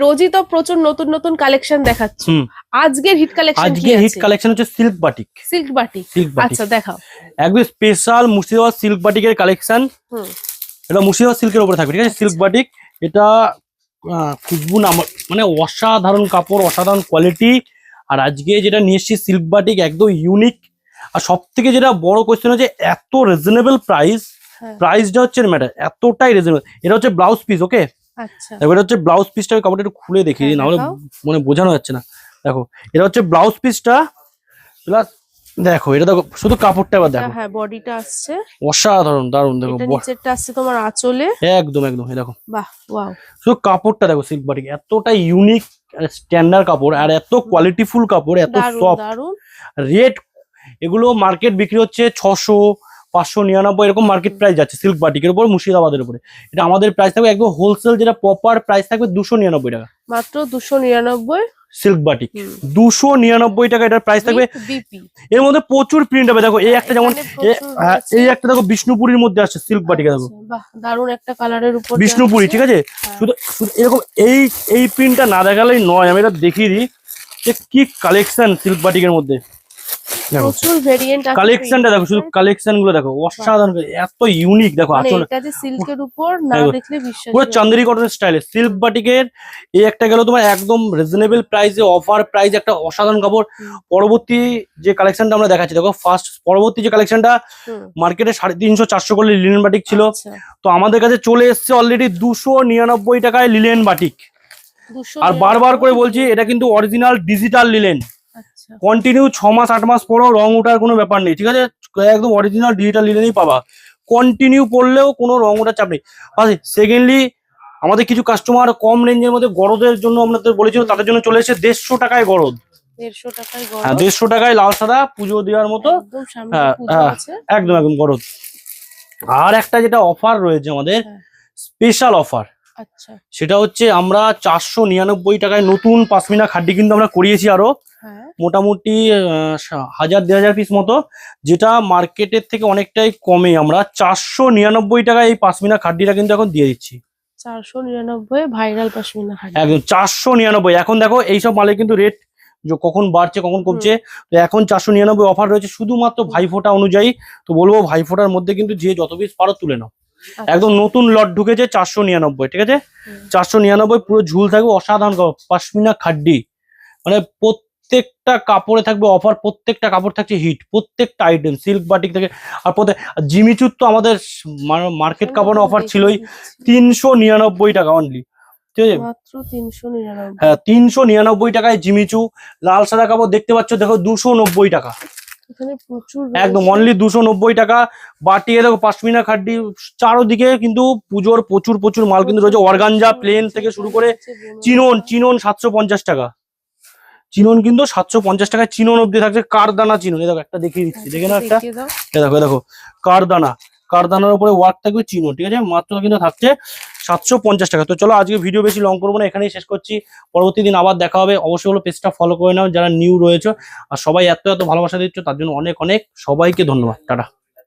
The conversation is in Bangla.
রোজই তো প্রচুর নতুন নতুন কালেকশন দেখাচ্ছ। আজকের হিট কালেকশন কি আছে? আজকের হিট কালেকশন হচ্ছে সিল্ক বাটিক। সিল্ক বাটিক, আচ্ছা দেখাও। একদম স্পেশাল মুর্শিদাবাদ সিল্ক বাটিকের কালেকশন। এটা মুর্শিদাবাদ সিল্কের উপরে থাকবে, ঠিক আছে? সিল্ক বাটিক এটা খুশবু না মানে অসাধারণ কাপড়, অসাধারণ কোয়ালিটি। আর আজকে যেটা নিয়ে এসেছি সিল্ক বাটিক একদম ইউনিক। আর সব থেকে যেটা বড় কোয়েশ্চেন হচ্ছে এত রিজনেবল প্রাইস। প্রাইসটা হচ্ছে ম্যাটার, এতটাই রিজনেবল। এটা হচ্ছে ব্লাউজ পিস, ওকে? আচ্ছা, এটা হচ্ছে ব্লাউজ পিসটা। কাপড়টা একটু খুলে দেখিয়ে দিই, নাহলে মানে বোঝানো যাচ্ছে না। দেখো এটা হচ্ছে ব্লাউজ পিসটা প্লাস দেখো এটা দেখো শুধু কাপড়টা এবার দেখো। হ্যাঁ, বডিটা আসছে অসাধারণ, দারুণ। দেখো এটা নিচেরটা আসছে তোমার আঁচলে, একদম একদম। এই দেখো, বাহ ওয়াও। শুধু কাপড়টা দেখো, সিল্ক বাটিক এতটা ইউনিক স্ট্যান্ডার্ড কাপড় আর এত কোয়ালিটিফুল কাপড়, এত সফট। রেট এগুলো মার্কেট বিক্রি হচ্ছে 600, 599 এরকম মার্কেট প্রাইস যাচ্ছে সিল্ক বাটিকের উপর, মুর্শিদাবাদের উপরে। এটা আমাদের প্রাইস থাকবে একদম হোলসেল, যেটা প্রপার প্রাইস থাকবে 299 টাকা মাত্র। 299 সিল্ক বাটিক, 299 টাকা এটার প্রাইস থাকবে। এর মধ্যে প্রচুর প্রিন্ট হবে। দেখো এই একটা, যেমন এই একটা দেখো বিষ্ণুপুরীর মধ্যে আসছে সিল্ক বাটিকে। দেখো দারুণ একটা কালারের উপর বিষ্ণুপুরী, ঠিক আছে? শুধু এরকম এই প্রিন্টটা না দেখালেই নয়। আমি এটা দেখিয়ে দিই যে কি কালেকশন সিল্ক বাটিকের মধ্যে। প্রচুর ভেরিয়েন্ট আছে। কালেকশনটা দেখো, শুধু কালেকশন গুলো দেখো, অসাধারণ, এত ইউনিক। দেখো আসলে এটা যে সিল্কের উপর না দেখলে বিশ্বাস, পুরো চান্দেরি কটন স্টাইলে সিল্ক বাটিকের। এই একটা গেল তোমার একদম রিজনেবল প্রাইসে, অফার প্রাইস, একটা অসাধারণ কাপড়। পরবর্তী যে কালেকশনটা আমরা দেখাচ্ছি দেখো, পরবর্তী যে কালেকশনটা মার্কেটে 350, 400 করে লিনেন বাটিক ছিল। তো আমাদের কাছে চলে এসছে অলরেডি 299 টাকায় লিনেন বাটিক। আর বারবার করে বলছি, এটা কিন্তু অরিজিনাল ডিজিটাল লিনেন। কন্টিনিউ 6 মাস 8 মাস পরেও রং ওঠার কোনো ব্যাপার নেই, ঠিক আছে? একদম অরিজিনাল ডিজিটাল লিনেনই পাবা। কন্টিনিউ পরলেও কোনো রং ওঠার চাপ নেই। সেকেন্ডলি আমাদের কিছু কাস্টমার কম রেঞ্জের মধ্যে গরদের জন্য আপনাদের বলেছিল, তাদের জন্য চলে এসেছে 150 টাকায় গরদ। 150 টাকায় লাল সাদা পুজো দেওয়ার মতো। একদম একদম গরদ। আর একটা যেটা অফার রয়েছে আমাদের, স্পেশাল অফার, সেটা হচ্ছে আমরা 499 টাকায় নতুন পাশমিনা খাড্ডি কিন্তু আমরা করিয়েছি আরো মোটামুটি 1000-1500 পিস মতো, যেটা মার্কেটের থেকে অনেকটাই কমে আমরা 499 টাকায় এই পাশমিনা খাড্ডিটা কিন্তু এখন দিয়ে দিচ্ছি। 499 ভাইরাল পাশমিনা খাড্ডি, একদম 499। এখন দেখো এইসব মালে কিন্তু রেট কখন বাড়ছে কখন কমছে। তো এখন 499 অফার রয়েছে শুধুমাত্র ভাইফোঁটা অনুযায়ী। তো বলবো ভাইফোঁটার মধ্যে কিন্তু যে যত পিস পারো তুলে নাও। একদম নতুন লট ঢুকেছে 499, ঠিক আছে? 499 পুরো ঝুল থাকবে, অসাধারণ পাশমিনা খাড্ডি। মানে প্রত্যেকটা কাপড়ে থাকবে অফার, প্রত্যেকটা কাপড় থাকছে হিট, প্রত্যেকটা আইটেম সিল্ক বাটিক থেকে। আর জিমিচুর তো আমাদের মার্কেট কাপড় অফার ছিলই, 399 টাকা অনলি, ঠিক আছে? মাত্র 399। হ্যাঁ, 399 টাকায় জিমিচু। লাল সাদা কাপড় দেখতে পাচ্ছ, দেখো 290 টাকা, একদম অনলি 290 টাকা। বাটি দেখো পাশমিনা খাড্ডি, চারোদিকে কিন্তু পুজোর প্রচুর প্রচুর মাল কিন্তু রয়েছে। অর্গানজা প্লেন থেকে শুরু করে চিনন 750 টাকা, চিনন কিন্তু 750 টাকায় চিনন অব্দি থাকছে। কারদানা চিনন, এই দেখো একটা দেখিয়ে দিচ্ছি, দেখে না একটা, দেখো দেখো কারদানার উপরে ওয়ার্ক থাকবে চিনন, ঠিক আছে? মাত্র কিন্তু থাকছে 750 টাকা। তো চলো আজকে ভিডিও বেশি লং করবো না, এখানেই শেষ করছি। পরবর্তী দিন আবার দেখা হবে। অবশ্যই হলো পেজটা ফলো করে নাও যারা নিউ রয়েছে। আর সবাই এত এত ভালোবাসা দিচ্ছ, তার জন্য অনেক অনেক সবাইকে ধন্যবাদ। টাটা।